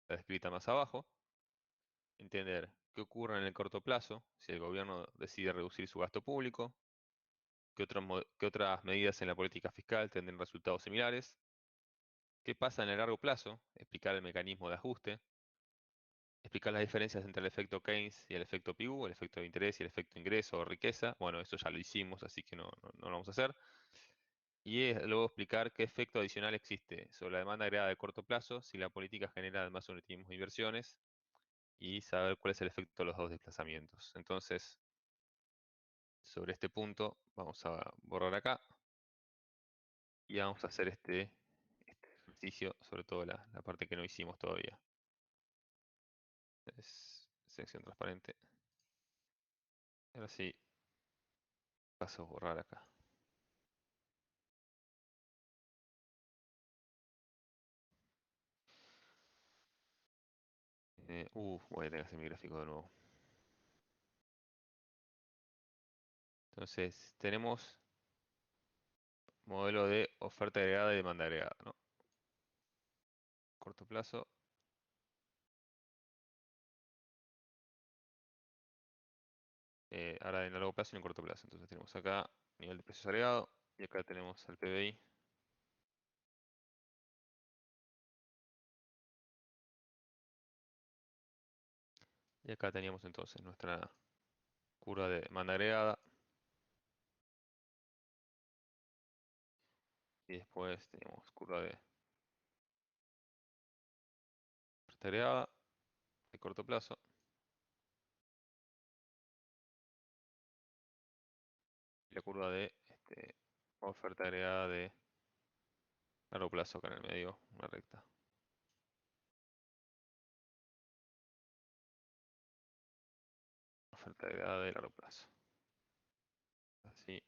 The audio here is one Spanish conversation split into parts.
la descrita más abajo. Entender qué ocurre en el corto plazo si el gobierno decide reducir su gasto público, qué otras medidas en la política fiscal tendrán resultados similares, qué pasa en el largo plazo, explicar el mecanismo de ajuste, explicar las diferencias entre el efecto Keynes y el efecto Pigou, el efecto de interés y el efecto ingreso o riqueza. Bueno, eso ya lo hicimos, así que no lo vamos a hacer. Y luego explicar qué efecto adicional existe sobre la demanda agregada de corto plazo si la política genera además un ritmo de inversiones y saber cuál es el efecto de los dos desplazamientos. Entonces, sobre este punto, vamos a borrar acá y vamos a hacer este ejercicio, sobre todo la parte que no hicimos todavía. Es sección transparente. Ahora sí, paso a borrar acá. Voy a tener que hacer mi gráfico de nuevo. Entonces, tenemos modelo de oferta agregada y demanda agregada, ¿no? Corto plazo. Ahora en largo plazo y en corto plazo. Entonces tenemos acá nivel de precios agregado y acá tenemos el PBI. Y acá teníamos entonces nuestra curva de demanda agregada. Y después tenemos curva de oferta agregada de corto plazo. Y la curva de oferta agregada de largo plazo acá en el medio, una recta. Oferta agregada de largo plazo. Así,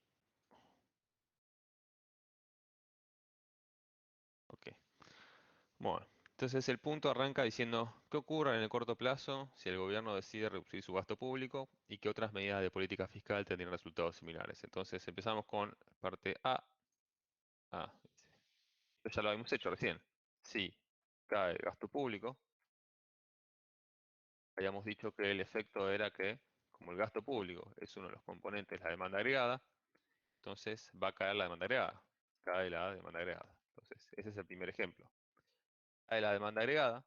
ok. Bueno, entonces el punto arranca diciendo qué ocurre en el corto plazo si el gobierno decide reducir su gasto público y qué otras medidas de política fiscal tendrían resultados similares. Entonces empezamos con parte A. Dice, esto ya lo habíamos hecho recién. Si cae el gasto público, habíamos dicho que el efecto era que, como el gasto público es uno de los componentes de la demanda agregada, entonces va a caer la demanda agregada. Cae la demanda agregada. Entonces, ese es el primer ejemplo. Cae la demanda agregada.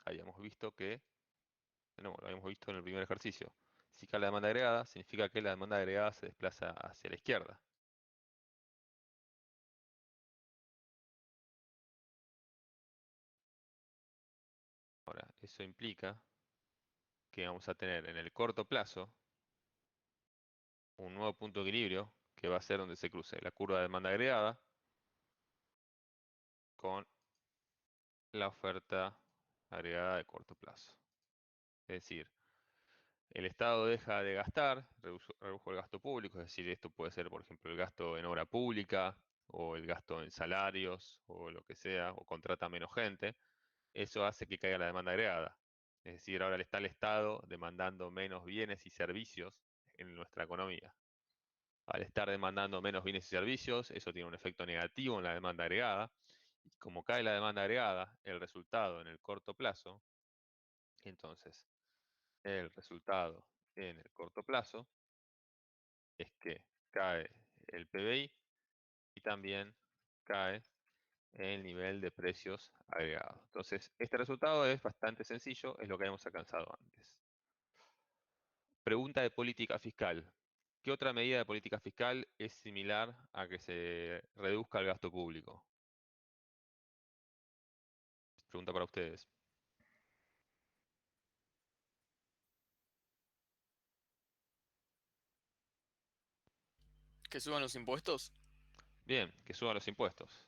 Habíamos visto que, no, lo habíamos visto en el primer ejercicio. Si cae la demanda agregada, significa que la demanda agregada se desplaza hacia la izquierda. Ahora, eso implica que vamos a tener en el corto plazo un nuevo punto de equilibrio que va a ser donde se cruce la curva de demanda agregada con la oferta agregada de corto plazo. Es decir, el Estado deja de gastar, redujo el gasto público, es decir, esto puede ser, por ejemplo, el gasto en obra pública o el gasto en salarios o lo que sea, o contrata menos gente. Eso hace que caiga la demanda agregada. Es decir, ahora está el Estado demandando menos bienes y servicios en nuestra economía. Al estar demandando menos bienes y servicios, eso tiene un efecto negativo en la demanda agregada. Y como cae la demanda agregada, el resultado en el corto plazo, entonces el resultado en el corto plazo es que cae el PBI y también cae el nivel de precios agregados. Entonces, este resultado es bastante sencillo, es lo que habíamos alcanzado antes. Pregunta de política fiscal. ¿Qué otra medida de política fiscal es similar a que se reduzca el gasto público? Pregunta para ustedes. ¿Que suban los impuestos? Bien, que suban los impuestos.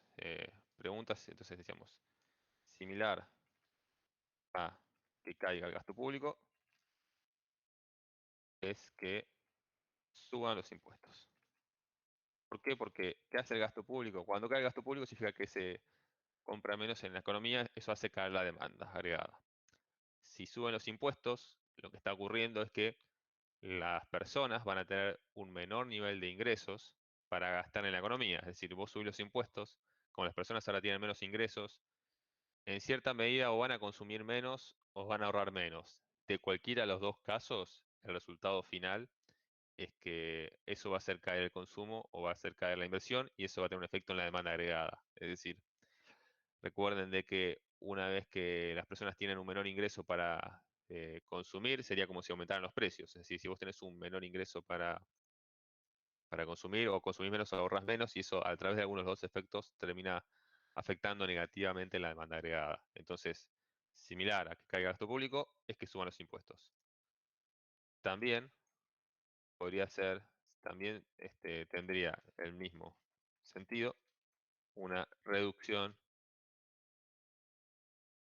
Preguntas, entonces decíamos, similar a que caiga el gasto público, es que suban los impuestos. ¿Por qué? Porque ¿qué hace el gasto público? Cuando cae el gasto público significa que se compra menos en la economía, eso hace caer la demanda agregada. Si suben los impuestos, lo que está ocurriendo es que las personas van a tener un menor nivel de ingresos para gastar en la economía. Es decir, vos subís los impuestos, como las personas ahora tienen menos ingresos en cierta medida o van a consumir menos o van a ahorrar menos. De cualquiera de los dos casos, el resultado final es que eso va a hacer caer el consumo o va a hacer caer la inversión y eso va a tener un efecto en la demanda agregada. Es decir, recuerden de que una vez que las personas tienen un menor ingreso para consumir, sería como si aumentaran los precios. Es decir, si vos tenés un menor ingreso para consumir o consumís menos o ahorras menos y eso a través de algunos de los dos efectos termina afectando negativamente la demanda agregada. Entonces, similar a que caiga el gasto público, es que suban los impuestos. También podría ser, también tendría el mismo sentido una reducción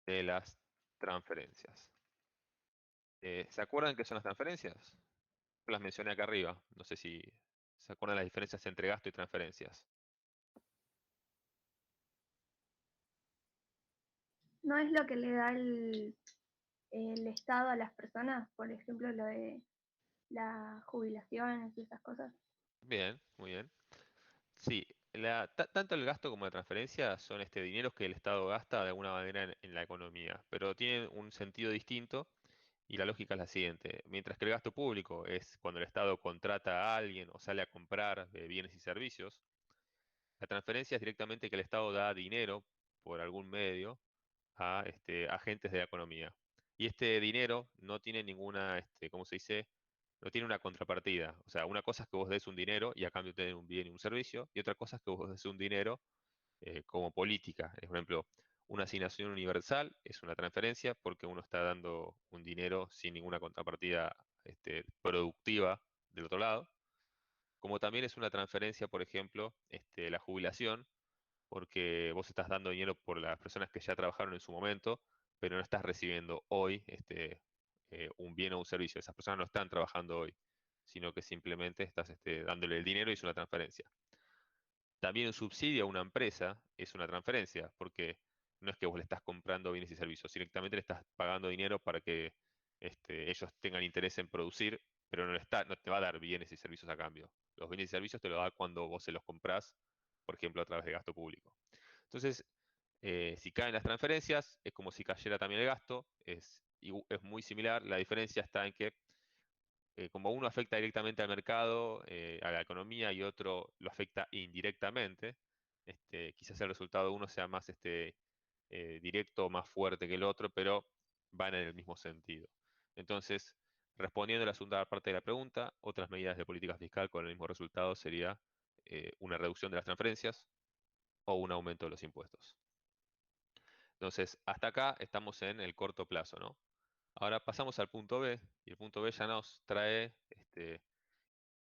de las transferencias. ¿Se acuerdan qué son las transferencias? Las mencioné acá arriba. No sé si se acuerdan las diferencias entre gasto y transferencias. ¿No es lo que le da el Estado a las personas? Por ejemplo, lo de las jubilaciones y esas cosas. Bien, muy bien. Sí, tanto el gasto como la transferencia son dineros que el Estado gasta de alguna manera en la economía, pero tienen un sentido distinto y la lógica es la siguiente. Mientras que el gasto público es cuando el Estado contrata a alguien o sale a comprar bienes y servicios, la transferencia es directamente que el Estado da dinero por algún medio a agentes de la economía. Y este dinero no tiene ninguna, ¿cómo se dice? No tiene una contrapartida. O sea, una cosa es que vos des un dinero y a cambio te den un bien y un servicio, y otra cosa es que vos des un dinero como política. Por ejemplo, una asignación universal es una transferencia porque uno está dando un dinero sin ninguna contrapartida productiva del otro lado. Como también es una transferencia, por ejemplo, la jubilación, porque vos estás dando dinero por las personas que ya trabajaron en su momento, pero no estás recibiendo hoy un bien o un servicio. Esas personas no están trabajando hoy, sino que simplemente estás dándole el dinero y es una transferencia. También un subsidio a una empresa es una transferencia, porque no es que vos le estás comprando bienes y servicios, directamente le estás pagando dinero para que ellos tengan interés en producir, pero no te va a dar bienes y servicios a cambio. Los bienes y servicios te los da cuando vos se los comprás, por ejemplo, a través de gasto público. Entonces, si caen las transferencias, es como si cayera también el gasto, es muy similar. La diferencia está en que como uno afecta directamente al mercado, a la economía, y otro lo afecta indirectamente, quizás el resultado de uno sea más directo o más fuerte que el otro, pero van en el mismo sentido. Entonces, respondiendo a la segunda parte de la pregunta, otras medidas de política fiscal con el mismo resultado sería una reducción de las transferencias o un aumento de los impuestos. Entonces, hasta acá estamos en el corto plazo, ¿no? Ahora pasamos al punto B, y el punto B ya nos trae